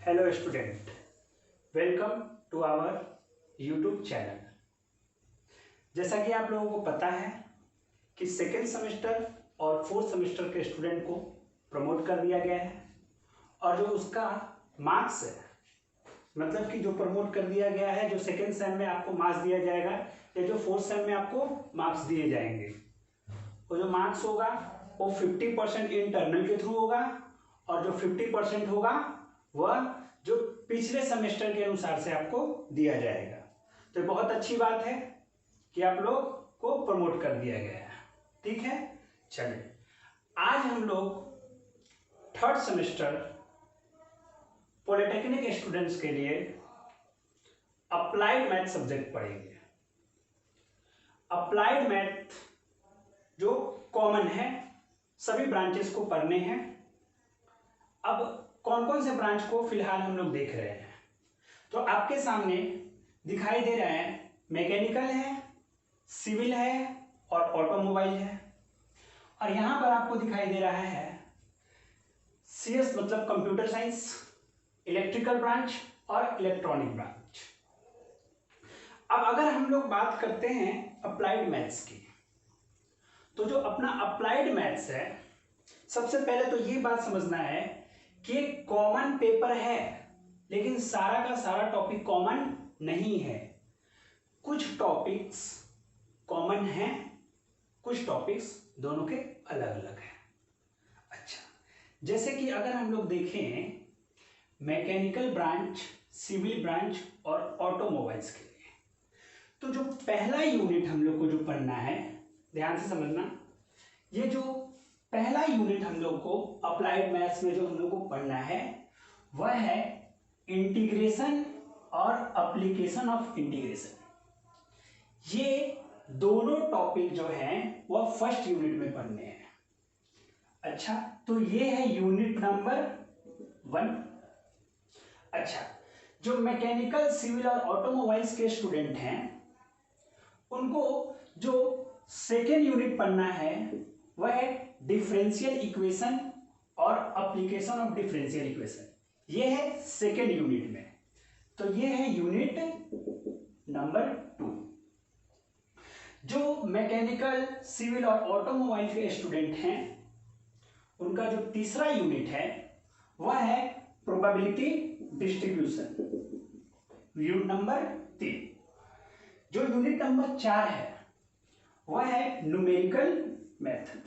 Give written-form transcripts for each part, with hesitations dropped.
Hello student, welcome to our YouTube channel. जैसा कि आप लोगों को पता है कि सेकेंड सेमेस्टर और फोर्थ सेमेस्टर के स्टूडेंट को प्रमोट कर दिया गया है और जो उसका मार्क्स है, मतलब कि जो प्रमोट कर दिया गया है, जो सेकेंड सेम में आपको मार्क्स दिया जाएगा या जो फोर्थ सेम में आपको मार्क्स दिए जाएंगे, वो जो मार्क्स होगा वो 50% इंटरनल के थ्रू होगा और जो 50% होगा वह जो पिछले सेमेस्टर के अनुसार से आपको दिया जाएगा। तो बहुत अच्छी बात है कि आप लोग को प्रमोट कर दिया गया है। ठीक है, चलिए आज हम लोग थर्ड सेमेस्टर पॉलिटेक्निक स्टूडेंट्स के लिए अप्लाइड मैथ सब्जेक्ट पढ़ेंगे। अप्लाइड मैथ जो कॉमन है, सभी ब्रांचेस को पढ़ने हैं। अब कौन कौन से ब्रांच को फिलहाल हम लोग देख रहे हैं, तो आपके सामने दिखाई दे रहा है मैकेनिकल है, सिविल है और ऑटोमोबाइल है। और यहां पर आपको दिखाई दे रहा है CS मतलब कंप्यूटर साइंस, इलेक्ट्रिकल ब्रांच और इलेक्ट्रॉनिक ब्रांच। अब अगर हम लोग बात करते हैं अप्लाइड मैथ्स की, तो जो अपना अप्लाइड मैथ्स है, सबसे पहले तो ये बात समझना है कि एक कॉमन पेपर है, लेकिन सारा का सारा टॉपिक कॉमन नहीं है। कुछ टॉपिक्स कॉमन हैं, कुछ टॉपिक्स दोनों के अलग अलग हैं। अच्छा, जैसे कि अगर हम लोग देखें मैकेनिकल ब्रांच, सिविल ब्रांच और ऑटोमोबाइल्स के लिए, तो जो पहला यूनिट हम लोग को जो पढ़ना है, ध्यान से समझना, ये जो पहला यूनिट हम लोग को अप्लाइड मैथ्स में जो हम लोग को पढ़ना है वह है इंटीग्रेशन और एप्लीकेशन ऑफ इंटीग्रेशन। ये दोनों टॉपिक जो हैं वह फर्स्ट यूनिट में पढ़ने हैं। अच्छा, तो ये है यूनिट नंबर 1। अच्छा, जो मैकेनिकल, सिविल और ऑटोमोबाइल्स के स्टूडेंट हैं उनको जो सेकेंड यूनिट पढ़ना है वह है डिफरेंशियल इक्वेशन और एप्लीकेशन ऑफ डिफरेंशियल इक्वेशन। ये है सेकेंड यूनिट में। तो ये है यूनिट नंबर 2। जो मैकेनिकल, सिविल और ऑटोमोबाइल के स्टूडेंट हैं उनका जो तीसरा यूनिट है वह है प्रोबेबिलिटी डिस्ट्रीब्यूशन, यूनिट नंबर 3। जो यूनिट नंबर 4 है वह है न्यूमेरिकल मेथड,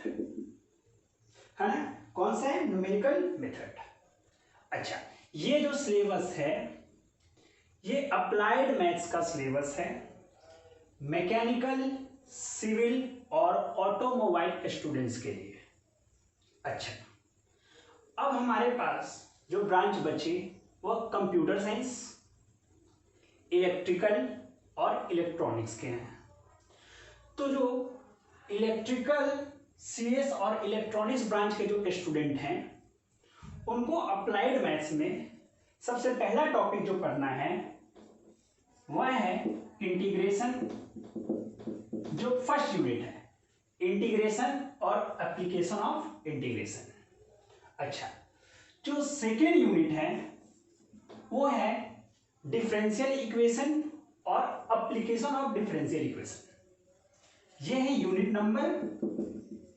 है ना? कौन सा है? Numerical method. अच्छा, ये जो सिलेबस है ये अप्लाइड मैथ्स का सिलेबस है मैकेनिकल, सिविल और ऑटोमोबाइल स्टूडेंट्स के लिए। अच्छा, अब हमारे पास जो ब्रांच बची वह कंप्यूटर साइंस, इलेक्ट्रिकल और इलेक्ट्रॉनिक्स के हैं। तो जो इलेक्ट्रिकल, CS और इलेक्ट्रॉनिक्स ब्रांच के जो स्टूडेंट हैं उनको अप्लाइड मैथ्स में सबसे पहला टॉपिक जो पढ़ना है वह है इंटीग्रेशन, जो फर्स्ट यूनिट है, इंटीग्रेशन और एप्लीकेशन ऑफ इंटीग्रेशन। अच्छा, जो सेकेंड यूनिट है वो है डिफरेंशियल इक्वेशन और एप्लीकेशन ऑफ डिफरेंशियल इक्वेशन। ये है यूनिट नंबर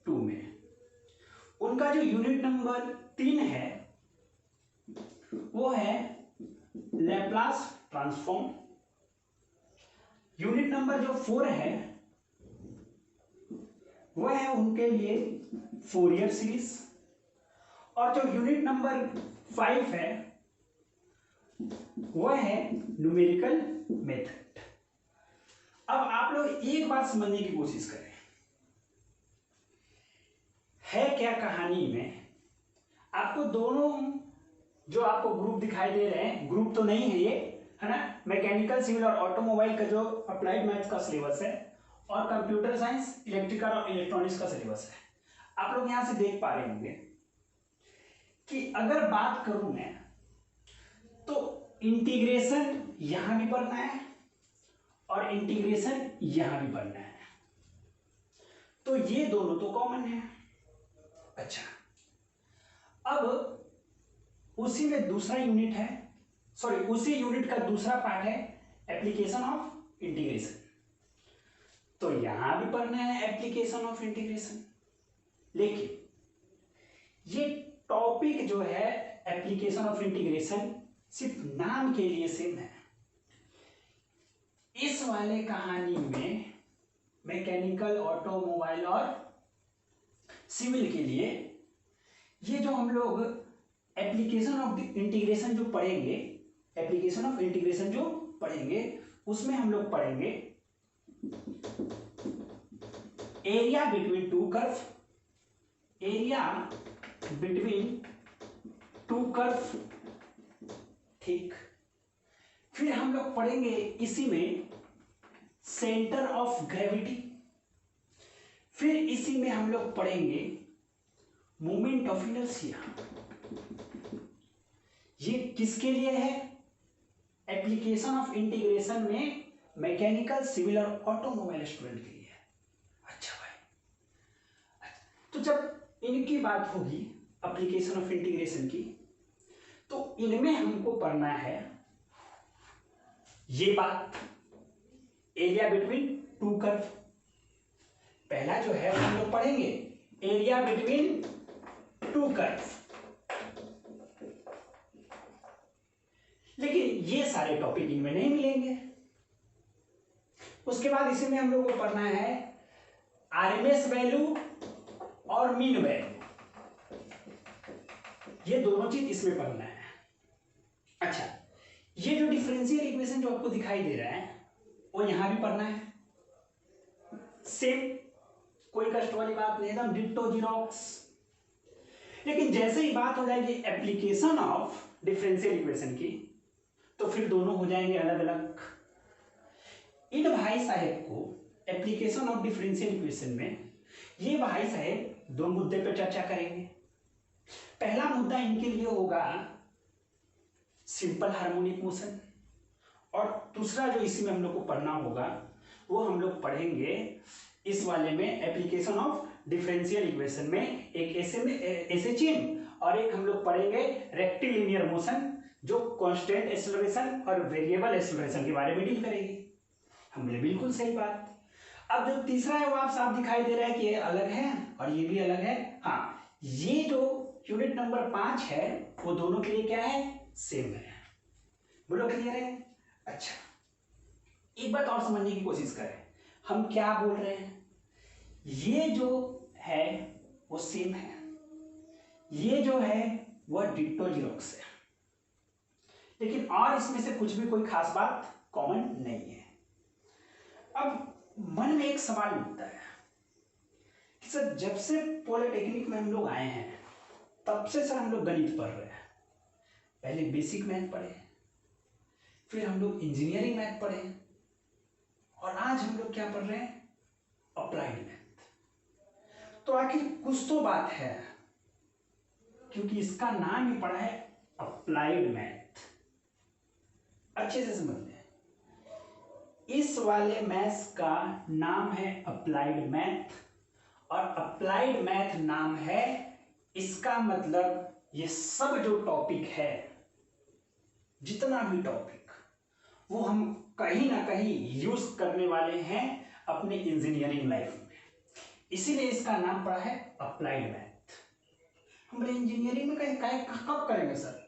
2 में। उनका जो यूनिट नंबर 3 है वो है लैप्लास ट्रांसफॉर्म। यूनिट नंबर जो 4 है वह है उनके लिए फोरियर सीरीज। और जो यूनिट नंबर 5 है वह है न्यूमेरिकल मेथड। अब आप लोग एक बात समझने की कोशिश करें, है क्या कहानी में, आपको दोनों जो आपको ग्रुप दिखाई दे रहे हैं, ग्रुप तो नहीं है ये, है ना? मैकेनिकल, सिविल और ऑटोमोबाइल का जो अप्लाइड मैथ्स का सिलेबस है और कंप्यूटर साइंस, इलेक्ट्रिकल और इलेक्ट्रॉनिक्स का सिलेबस है। आप लोग यहां से देख पा रहे होंगे कि अगर बात करूं मैं तो इंटीग्रेशन यहां भी पढ़ना है और इंटीग्रेशन यहां भी पढ़ना है, तो ये दोनों तो कॉमन है। अच्छा, अब उसी में दूसरा यूनिट है सॉरी उसी यूनिट का दूसरा पार्ट है एप्लीकेशन ऑफ इंटीग्रेशन। तो यहां भी पढ़ना है एप्लीकेशन ऑफ इंटीग्रेशन, लेकिन ये टॉपिक जो है एप्लीकेशन ऑफ इंटीग्रेशन सिर्फ नाम के लिए सेम है। इस वाले कहानी में मैकेनिकल, ऑटोमोबाइल और सिविल के लिए ये जो हम लोग एप्लीकेशन ऑफ इंटीग्रेशन जो पढ़ेंगे, एप्लीकेशन ऑफ इंटीग्रेशन जो पढ़ेंगे उसमें हम लोग पढ़ेंगे area between two curve, area between two curve, ठीक। फिर हम लोग पढ़ेंगे इसी में सेंटर ऑफ ग्रेविटी, फिर इसी में हम लोग पढ़ेंगे मोमेंट ऑफ इनर्शिया। ये किसके लिए है? एप्लीकेशन ऑफ इंटीग्रेशन में मैकेनिकल, सिविल और ऑटोमोबाइल स्टूडेंट के लिए है। अच्छा भाई, तो जब इनकी बात होगी एप्लीकेशन ऑफ इंटीग्रेशन की, तो इनमें हमको पढ़ना है ये बात एरिया बिटवीन टू कर्व। पहला जो है हम लोग पढ़ेंगे एरिया बिटवीन टू कर्व, लेकिन ये सारे टॉपिक इनमें नहीं मिलेंगे। उसके बाद इसी में हम लोग को पढ़ना है आरएमएस वैल्यू और मीन वैल्यू, ये दोनों चीज इसमें पढ़ना है। अच्छा, ये जो डिफरेंशियल इक्वेशन जो आपको दिखाई दे रहा है वो यहां भी पढ़ना है, सेम, कोई कष्ट वाली बात नहीं, एकदम डिट्टो जीरोक्स। लेकिन जैसे ही बात हो जाएगी एप्लीकेशन ऑफ डिफरेंशियल इक्वेशन की, तो फिर दोनों हो जाएंगे अलग अलग। इन भाई साहेब को एप्लीकेशन ऑफ डिफरेंशियल इक्वेशन में ये भाई साहेब दो मुद्दे पर चर्चा करेंगे। पहला मुद्दा इनके लिए होगा सिंपल हार्मोनिक मोशन, और दूसरा जो इसी में हम लोग को पढ़ना होगा वो हम लोग पढ़ेंगे इस वाले में एप्लीकेशन ऑफ डिफरेंशियल इक्वेशन में एक एसएचएम, और एक हम लोग पढ़ेंगे रेक्टिलिनियर मोशन जो कांस्टेंट एक्सेलरेशन और वेरिएबल एक्सेलरेशन के बारे में डील करेगी। हम बोले बिल्कुल सही बात। अब जो तीसरा है वो आप साफ दिखाई दे रहा है कि ये अलग है और ये भी अलग है। हाँ, ये जो यूनिट नंबर 5 है वो दोनों के लिए क्या है? सेम है। बोलो क्लियर है? अच्छा, एक बात और समझने की कोशिश करें, हम क्या बोल रहे हैं। ये जो है वो सेम है, ये जो है वह डिट्टो जीरोक्स है, लेकिन और इसमें से कुछ भी कोई खास बात कॉमन नहीं है। अब मन में एक सवाल उठता है कि सर जब से पॉलिटेक्निक में हम लोग आए हैं तब से सर हम लोग गणित पढ़ रहे हैं। पहले बेसिक मैथ पढ़े, फिर हम लोग इंजीनियरिंग मैथ पढ़े, और आज हम लोग क्या पढ़ रहे हैं? Applied math. तो आखिर कुछ तो बात है, क्योंकि इसका नाम ही पड़ा है अप्लाइड मैथ। अच्छे से समझ लें, इस वाले मैथ्स का नाम है अप्लाइड मैथ, और अप्लाइड मैथ नाम है, इसका मतलब ये सब जो टॉपिक है, जितना भी टॉपिक, वो हम कहीं ना कहीं यूज करने वाले हैं अपने इंजीनियरिंग लाइफ में, इसीलिए इसका नाम पड़ा है अप्लाइड मैथ। हम लोग इंजीनियरिंग में कहीं कब करेंगे सर?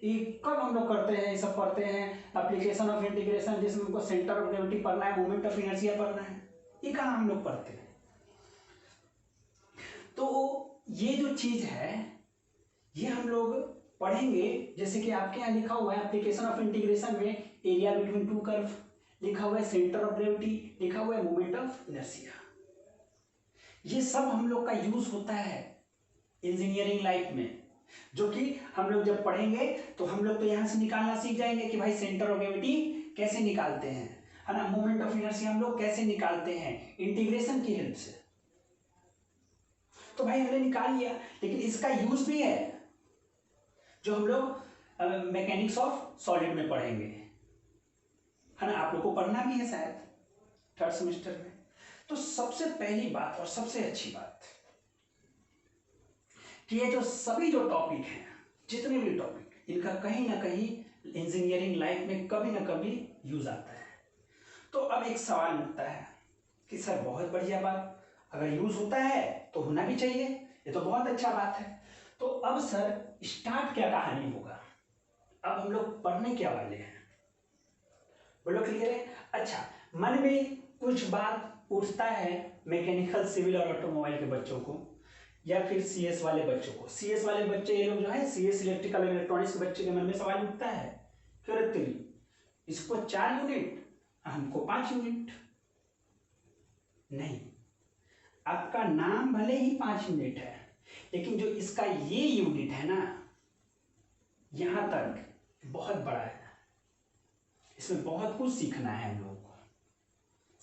ये कब हम लोग करते हैं? ये सब पढ़ते हैं एप्लीकेशन ऑफ इंटीग्रेशन, जिसमें हमको सेंटर ऑफ ग्रेविटी पढ़ना है, मोमेंट ऑफ इनर्शिया पढ़ना है, ये कहाँ हम लोग पढ़ते हैं? तो ये जो चीज है ये हम लोग पढ़ेंगे, जैसे कि आपके यहाँ लिखा हुआ है एप्लीकेशन ऑफ इंटीग्रेशन में एरिया बिटवीन टू कर्व लिखा हुआ है, सेंटर ऑफ ग्रेविटी लिखा हुआ है, मोमेंट ऑफ इनर्शिया। ये सब हम लोग का यूज होता है इंजीनियरिंग लाइफ में, जो कि हम लोग जब पढ़ेंगे तो हम लोग तो यहाँ से निकालना सीख जाएंगे कि भाई सेंटर ऑफ ग्रेविटी कैसे निकालते हैं, है ना, मोमेंट ऑफ इनर्शिया हम लोग कैसे निकालते हैं इंटीग्रेशन की हेल्प से। तो भाई हमने निकाल लिया, लेकिन इसका यूज भी है जो हम लोग मैकेनिक्स ऑफ सॉलिड में पढ़ेंगे, है ना, आप लोग को पढ़ना भी है शायद 3rd सेमेस्टर में। तो सबसे पहली बात और सबसे अच्छी बात कि ये जो सभी जो टॉपिक हैं, जितने भी टॉपिक, इनका कहीं ना कहीं इंजीनियरिंग लाइफ में कभी ना कभी यूज आता है। तो अब एक सवाल उठता है कि सर बहुत बढ़िया बात, अगर यूज होता है तो होना भी चाहिए, ये तो बहुत अच्छा बात है। तो अब सर स्टार्ट क्या कहानी होगा, अब हम लोग पढ़ने क्या वाले हैं, बोलो क्लियर है। अच्छा, मन में कुछ बात उठता है मैकेनिकल, सिविल और ऑटोमोबाइल के बच्चों को, या फिर सीएस वाले बच्चों को। सीएस वाले बच्चे ये लोग जो है, सीएस इलेक्ट्रिकल इलेक्ट्रॉनिक्स के बच्चे के मन में सवाल उठता है क्यों रखते इसको 4 यूनिट, हमको 5 यूनिट। नहीं, आपका नाम भले ही 5 यूनिट है, लेकिन जो इसका ये यूनिट है ना, यहां तक बहुत बड़ा है, इसमें बहुत कुछ सीखना है हम लोगों को,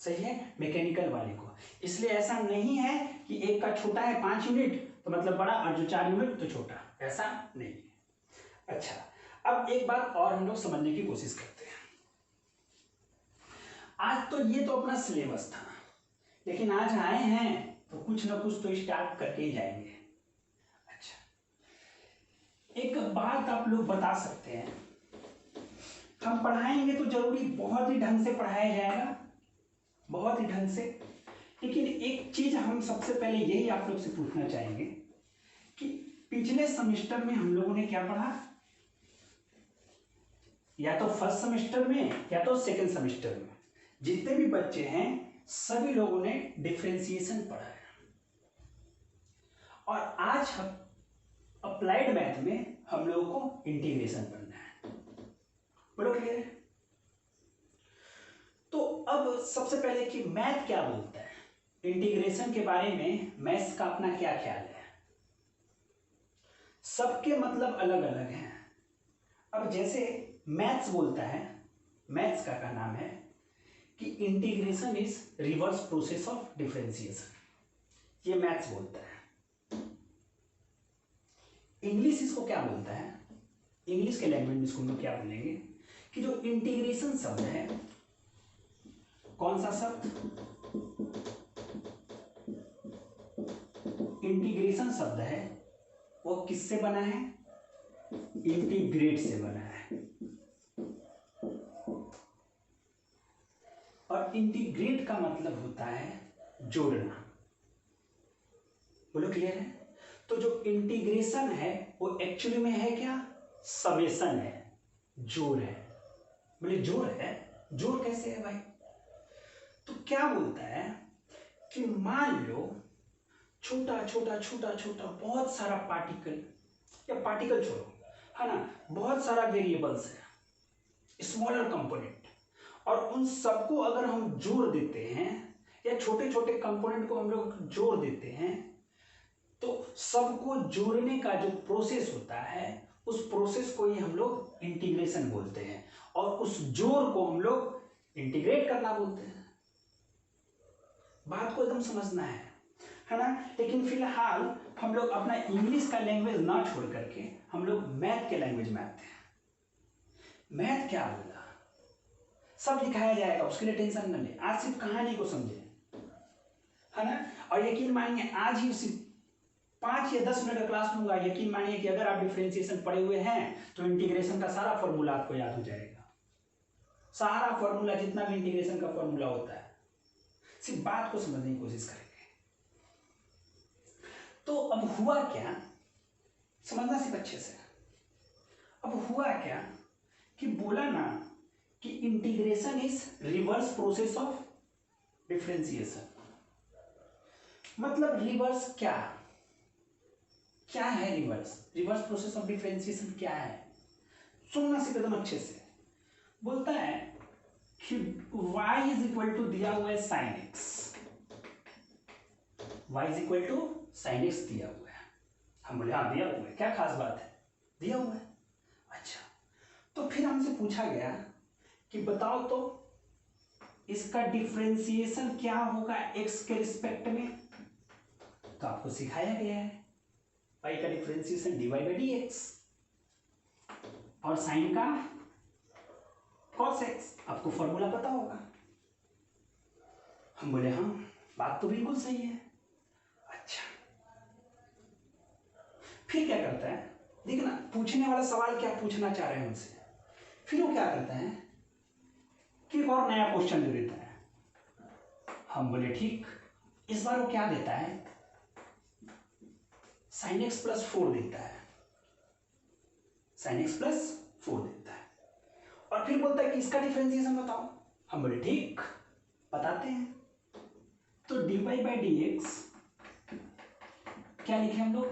सही है, मैकेनिकल वाले को। इसलिए ऐसा नहीं है कि एक का छोटा है 5 यूनिट तो मतलब बड़ा, और जो 4 यूनिट तो छोटा, ऐसा नहीं है। अच्छा, अब एक बात और हम लोग समझने की कोशिश करते हैं। आज तो ये तो अपना सिलेबस था, लेकिन आज आए हैं तो कुछ ना कुछ तो स्टार्ट करके ही जाएंगे। अच्छा, एक बात आप लोग बता सकते हैं, हम पढ़ाएंगे तो जरूरी बहुत ही ढंग से पढ़ाया जाएगा, बहुत ही ढंग से, लेकिन एक चीज हम सबसे पहले यही आप लोग से पूछना चाहेंगे कि पिछले सेमेस्टर में हम लोगों ने क्या पढ़ा, या तो फर्स्ट सेमेस्टर में या तो सेकंड सेमेस्टर में, जितने भी बच्चे हैं सभी लोगों ने डिफरेंशिएशन पढ़ा है। और आज हम अप्लाइड मैथ में हम लोगों को इंटीग्रेशन पढ़ना है, बोलो क्लियर है। तो अब सबसे पहले कि मैथ क्या बोलता है, इंटीग्रेशन के बारे में मैथ्स का अपना क्या ख्याल है। सबके मतलब अलग अलग हैं। अब जैसे मैथ्स बोलता है, मैथ्स का नाम है कि integration is reverse process of differentiation, ये मैथ्स बोलता है। इंग्लिश इसको क्या बोलता है, इंग्लिश के लैंग्वेज में इसको हम लोग क्या बोलेंगे कि जो इंटीग्रेशन शब्द है, कौन सा शब्द, इंटीग्रेशन शब्द है, वो किससे बना है, इंटीग्रेट से बना है। और इंटीग्रेट का मतलब होता है जोड़ना, बोलो क्लियर है। तो जो इंटीग्रेशन है वो एक्चुअली में है क्या, समेशन है, जोड़ है। बोले जोड़ है, जोड़ कैसे है भाई, तो क्या बोलता है कि मान लो छोटा छोटा छोटा छोटा बहुत सारा पार्टिकल, या पार्टिकल छोड़ो, है ना, बहुत सारा वेरिएबल्स है, स्मॉलर कंपोनेंट, और उन सबको अगर हम जोड़ देते हैं, या छोटे छोटे कंपोनेंट को हम लोग जोड़ देते हैं, तो सबको जोड़ने का जो प्रोसेस होता है, उस प्रोसेस को ही हम लोग इंटीग्रेशन बोलते हैं, और उस जोड़ को हम लोग इंटीग्रेट करना बोलते हैं। बात को एकदम समझना है ना। लेकिन फिलहाल हम लोग अपना इंग्लिश का लैंग्वेज ना छोड़ करके हम लोग मैथ के लैंग्वेज में आते हैं। मैथ क्या बोला, सब दिखाया जाएगा, उसके लिए टेंशन न ले, आज सिर्फ कहानी को समझे, है ना। और यकीन मानिए आज ही सिर्फ 5 या 10 मिनट का क्लास लूंगा, यकीन मानिए कि अगर आप डिफरेंशिएशन पढ़े हुए हैं तो इंटीग्रेशन का सारा फॉर्मूला आपको याद हो जाएगा, सारा फॉर्मूला, जितना भी इंटीग्रेशन का फॉर्मूला होता है। सिर्फ बात को समझने की कोशिश करेंगे। तो अब हुआ क्या, समझना सिर्फ अच्छे से। अब हुआ क्या कि बोला ना कि integration is reverse process of differentiation. मतलब रिवर्स क्या, क्या है reverse, reverse process of differentiation क्या है, सुनना सिर्फ एकदम अच्छे से। बोलता है कि y इज इक्वल टू दिया हुआ है sine x, y is equal to sine x दिया हुआ है। हम बोले हाँ दिया हुआ है, क्या खास बात है, दिया हुआ है। अच्छा, तो फिर हमसे पूछा गया कि बताओ तो इसका डिफरेंशिएशन क्या होगा x के रिस्पेक्ट में। तो आपको सिखाया गया है y का differentiation dy by d x, और साइन का cos x, आपको फॉर्मूला पता होगा। हम बोले हाँ बात तो बिल्कुल सही है। अच्छा, फिर क्या करता है देखना पूछने वाला सवाल क्या पूछना चाह रहे हैं उनसे। फिर वो क्या करता है कि एक और नया क्वेश्चन दे देता है। हम बोले ठीक। इस बार वो क्या देता है, sin x प्लस 4 देता है, sin x प्लस 4 देता है और फिर बोलता है कि इसका डिफरेंशिएशन बताओ। हम बोले ठीक, बताते हैं। तो dy बाई डी एक्स क्या लिखे हम लोग,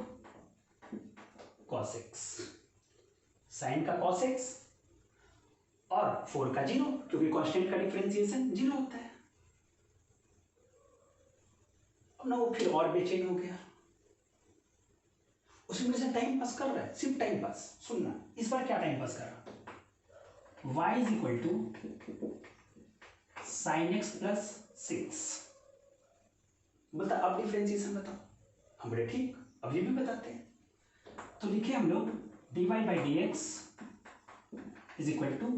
cos x, साइन का cos x और 4 का 0, क्योंकि कांस्टेंट का डिफरेंशिएशन 0 होता है। अब ना वो फिर और बेचैन हो गया, उसी में से टाइम पास कर रहा है, सिर्फ टाइम पास। सुनना इस बार क्या टाइम पास कर रहा, y is equal to sine x plus 6। बता अब डिफरेंशिएशन बताओ। हम बोले ठीक, अब ये भी बताते हैं। तो लिखे हम लोग dy by d x is equal to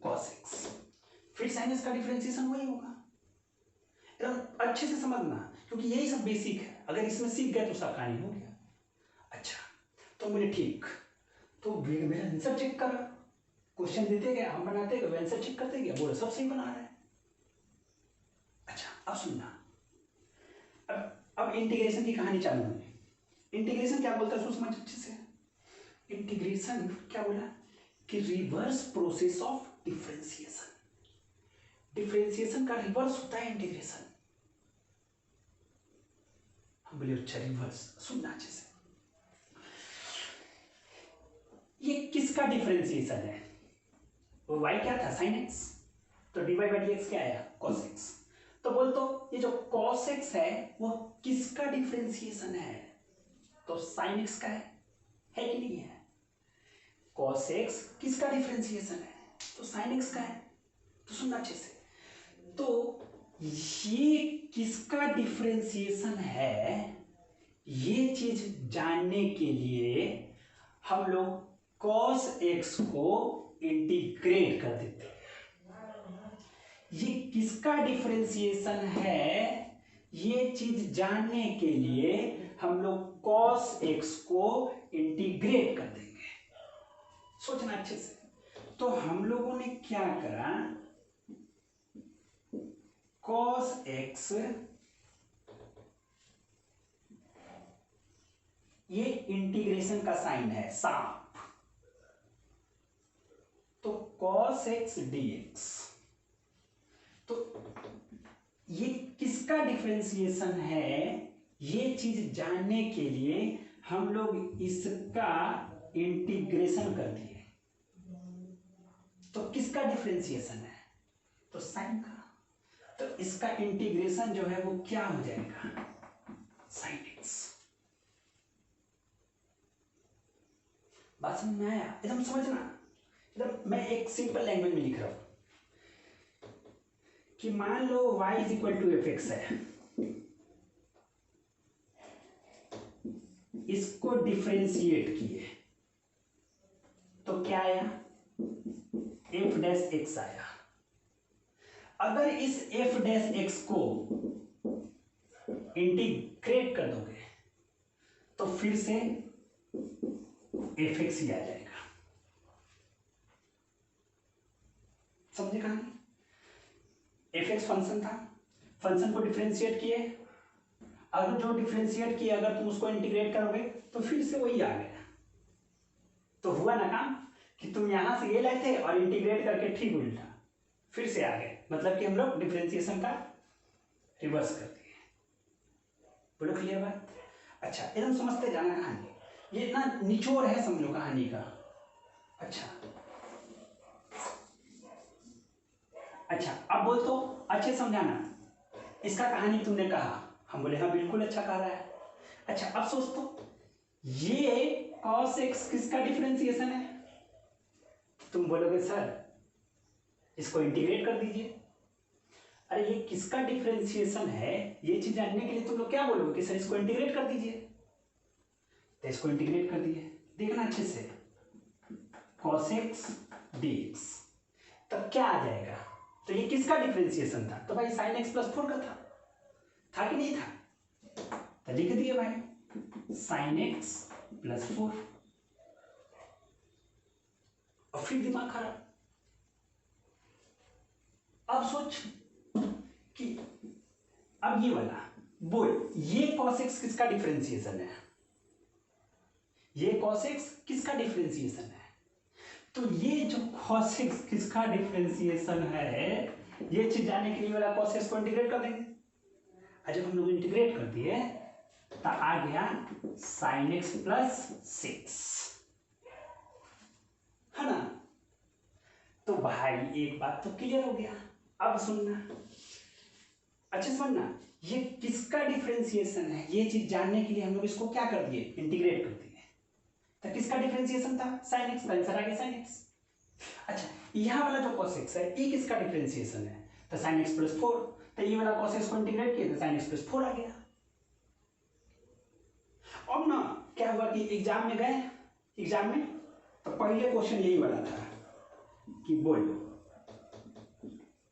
cos x, फिर sin x का डिफरेंशिएशन वही होगा। एकदम अच्छे से समझना, क्योंकि यही सब बेसिक है। अगर इसमें सीख गए तो सब कहानी हो गया। अच्छा, तो बोले ठीक, तो मेरा आंसर चेक कर, क्वेश्चन देते गए, हम बनाते गए, आंसर चेक करते गए, बोले सब सही बना रहा है। अच्छा, अब सुनना, अब इंटीग्रेशन की कहानी चालू है। इंटीग्रेशन क्या बोलता है समझ अच्छे से। इंटीग्रेशन क्या बोला कि reverse process of differentiation, differentiation का रिवर्स होता है इंटीग्रेशन। हम बोले अच्छा रिवर्स, सुनना अच्छे से। ये किसका डिफरेंशिएशन है, वो y क्या था sin x, तो dy बाई डी एक्स क्या आया cos x। तो बोल तो ये जो cos x है वो किसका डिफरेंशिएशन है, तो sin x का है कि नहीं है। cos x किसका डिफरेंशिएशन है, तो sin x का है। तो सुनना अच्छे से, तो ये किसका डिफरेंशिएशन है, ये चीज जानने के लिए हम लोग cos x को इंटीग्रेट कर देते हैं। ये किसका डिफरेंशिएशन है, ये चीज जानने के लिए हम लोग cos x को इंटीग्रेट कर देंगे। सोचना अच्छे से। तो हम लोगों ने क्या करा, cos x ये इंटीग्रेशन का साइन है सांप, तो cos x dx, तो ये किसका डिफरेंशिएशन है, ये चीज जानने के लिए हम लोग इसका इंटीग्रेशन कर दिए। तो किसका डिफरेंशिएशन है, तो साइन का, तो इसका इंटीग्रेशन जो है वो क्या हो जाएगा, साइन एक्स। बात समझ में आया, एकदम समझना, एकदम मैं एक सिंपल लैंग्वेज में लिख रहा हूं कि मान लो y is equal to f x है, इसको डिफरेंशिएट किए तो क्या आया, एफ डैश एक्स आया। अगर इस एफ डैश एक्स को इंटीग्रेट कर दोगे तो फिर से एफ एक्स ही आ जाएगा। समझे कहानी, एफ एक्स फंक्शन था, फंक्शन को डिफरेंशिएट किए, अगर जो डिफरेंशिएट किए अगर तुम उसको इंटीग्रेट करोगे तो फिर से वही आ गया। तो हुआ ना काम कि तुम यहां से ये लाए थे और इंटीग्रेट करके ठीक उल्टा फिर से आ गए, मतलब कि हम लोग डिफरेंशिएशन का रिवर्स कर दिए। बोलो क्लियर बात। अच्छा, एकदम समझते जाना कहानी, ये इतना निचोड़ है समझो कहानी का। अच्छा अब बोल तो अच्छे समझाना, इसका कहानी तुमने कहा, हम बोले हाँ बिल्कुल अच्छा कह रहा है। अच्छा अब सोच तो, ये cos x किसका डिफरेंशिएशन है, तुम बोलोगे सर इसको इंटीग्रेट कर दीजिए। अरे ये किसका डिफरेंशिएशन है, ये चीज जानने के लिए तुम लोग क्या बोलोगे कि सर इसको इंटीग्रेट कर दीजिए, तो इसको इंटीग्रेट कर दिए। देखना अच्छे से, cos x dx, तब क्या आ जाएगा, तो ये किसका डिफरेंशिएशन था, तो भाई sin x प्लस 4 का था कि नहीं था, तो लिख दिए भाई sin x प्लस 4। और फिर दिमाग खराब। अब सोच कि अब ये वाला बोल, ये cos x किसका डिफरेंशिएशन है? ये cos x किसका डिफरेंशिएशन है? तो ये जो cos x किसका डिफरेंशिएशन है, ये चीज जानने के लिए वाला cos x को इंटीग्रेट कर देंगे। और जब हम लोग इंटीग्रेट कर दिए तो आ गया sin x प्लस 6, है ना। तो भाई एक बात तो क्लियर हो गया। अब सुनना, अच्छा समझना, ये किसका डिफरेंशिएशन है, ये चीज जानने के लिए हम लोग इसको क्या कर दिए, इंटीग्रेट कर दिए। तो किसका डिफरेंशिएशन था, sin x, का आंसर आ गया sin x। अच्छा यह वाला जो cos x है ये किसका डिफरेंशिएशन है, तो sin x प्लस 4। तो ये वाला cos x को इंटीग्रेट किया तो sin x प्लस 4 आ गया। अब ना क्या हुआ कि एग्जाम में गए, एग्जाम में तो पहले क्वेश्चन यही वाला था कि बोलो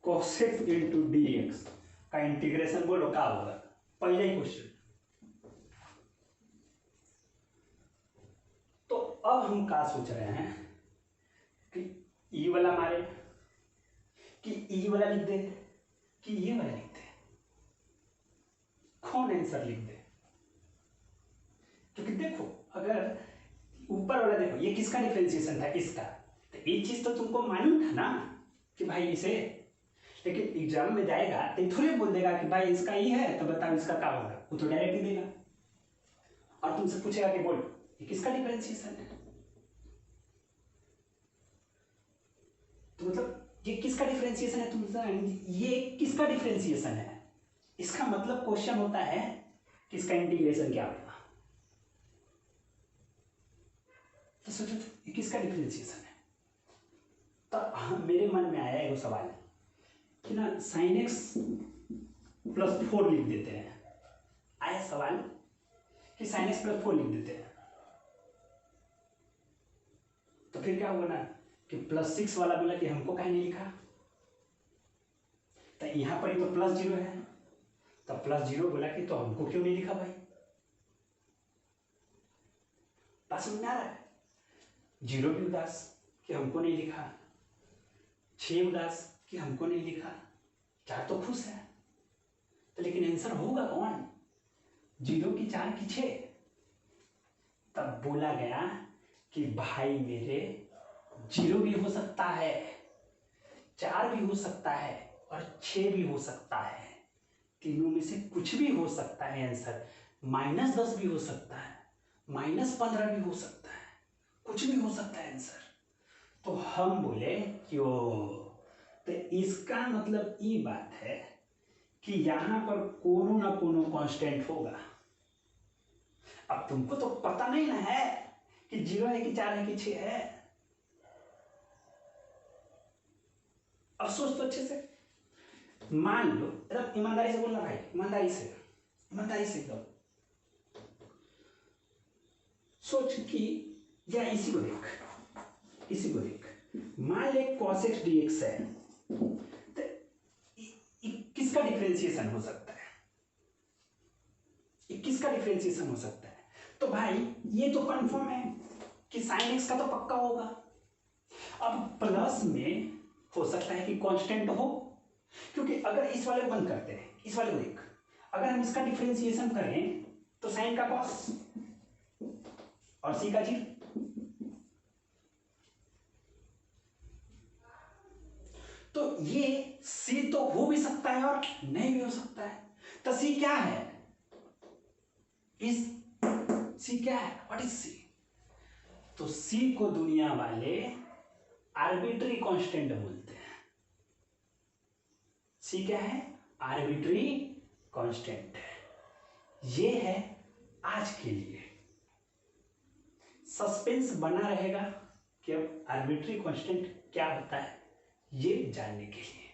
cos x इंटू dx का इंटीग्रेशन बोलो क्या होगा, पहले ही क्वेश्चन। तो अब हम क्या सोच रहे हैं कि ई वाला मारे कि ई वाला लिख दे कि ये वाला लिख दे, कौन आंसर लिख दे। क्योंकि देखो अगर ऊपर वाला देखो ये किसका डिफरेंशिएशन था, इसका, तो ये चीज तो तुमको मालूम था ना कि भाई इसे, लेकिन एग्जाम में जाएगा तो थोड़ी बोल देगा कि भाई इसका ही है तो बताओ इसका क्या होगा, वो तो डायरेक्ट ही देगा और तुमसे पूछेगा कि बोल ये किसका डिफरेंशिएशन है। तो मतलब ये किसका डिफरेंशिएशन है, तुमसे ये किसका डिफरेंशिएशन है, इसका मतलब क्वेश्चन होता है कि इसका इंटीग्रेशन क्या होगा। तो सोचो ये किसका डिफरेंशिएशन है। तो मेरे मन में आया एक सवाल कि ना sin x प्लस 4 लिख देते हैं, आया सवाल कि sin x प्लस 4 लिख देते हैं। तो फिर क्या होगा ना कि प्लस 6 वाला बोला कि हमको कहीं नहीं लिखा, तो यहां पर ही तो प्लस 0 है, तो प्लस 0 बोला कि तो हमको क्यों नहीं लिखा भाई। बात समझ में आ रहा है, 0 भी उदास कि हमको नहीं लिखा, 6 उदास कि हमको नहीं लिखा, 4 तो खुश है। तो लेकिन आंसर होगा कौन, 0 की 4 की 6। तब बोला गया कि भाई मेरे 0 भी हो सकता है, 4 भी हो सकता है और 6 भी हो सकता है, तीनों में से कुछ भी हो सकता है आंसर। -10 भी हो सकता है, -15 भी हो सकता है, कुछ भी हो सकता है आंसर। तो हम बोले क्यों, तो इसका मतलब ये बात है कि यहां पर कोनो ना कोनो कांस्टेंट होगा। अब तुमको तो पता नहीं ना है कि 0 है कि 4 है कि 6 है। अब सोच तो अच्छे से, मान लो एकदम ईमानदारी से बोलना भाई, ईमानदारी से, ईमानदारी से एकदम सोच कि, या इसी को देख, इसी को देख, मान ले cos x dx है, तो किसका डिफरेंशिएशन हो सकता है, किसका डिफरेंशिएशन हो सकता है। तो भाई ये तो कंफर्म है कि sin x का तो पक्का होगा। अब प्लस में हो सकता है कि कांस्टेंट हो, क्योंकि अगर इस वाले को बंद करते हैं, इस वाले को देख, अगर हम इसका डिफरेंशिएशन करें तो sin का cos और c का 0। तो ये c तो हो भी सकता है और नहीं भी हो सकता है। तो c क्या है, इस c क्या है, व्हाट इज c। तो c को दुनिया वाले आर्बिट्री कांस्टेंट बोलते हैं। c क्या है, आर्बिट्री कांस्टेंट। ये है आज के लिए, सस्पेंस बना रहेगा कि अब आर्बिट्री कांस्टेंट क्या होता है ये जानने के लिए,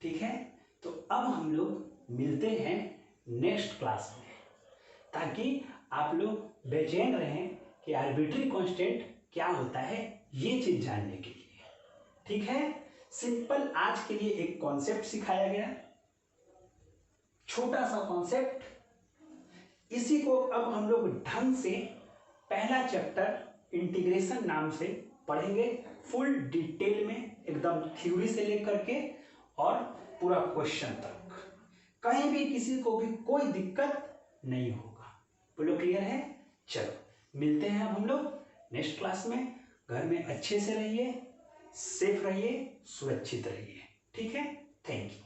ठीक है। तो अब हम लोग मिलते हैं नेक्स्ट क्लास में, ताकि आप लोग बेचैन रहें कि आर्बिट्री कांस्टेंट क्या होता है ये चीज जानने के लिए, ठीक है। सिंपल आज के लिए एक कॉन्सेप्ट सिखाया गया, छोटा सा कॉन्सेप्ट, इसी को अब हम लोग ढंग से पहला चैप्टर इंटीग्रेशन नाम से पढ़ेंगे। फुल डिटेल में, एकदम थ्योरी से लेकर के और पूरा क्वेश्चन तक, कहीं भी किसी को भी कोई दिक्कत नहीं होगा। बोलो क्लियर है? चलो मिलते हैं अब हम लोग नेक्स्ट क्लास में। घर में अच्छे से रहिए, सेफ रहिए, सुरक्षित रहिए। ठीक है? Thank you.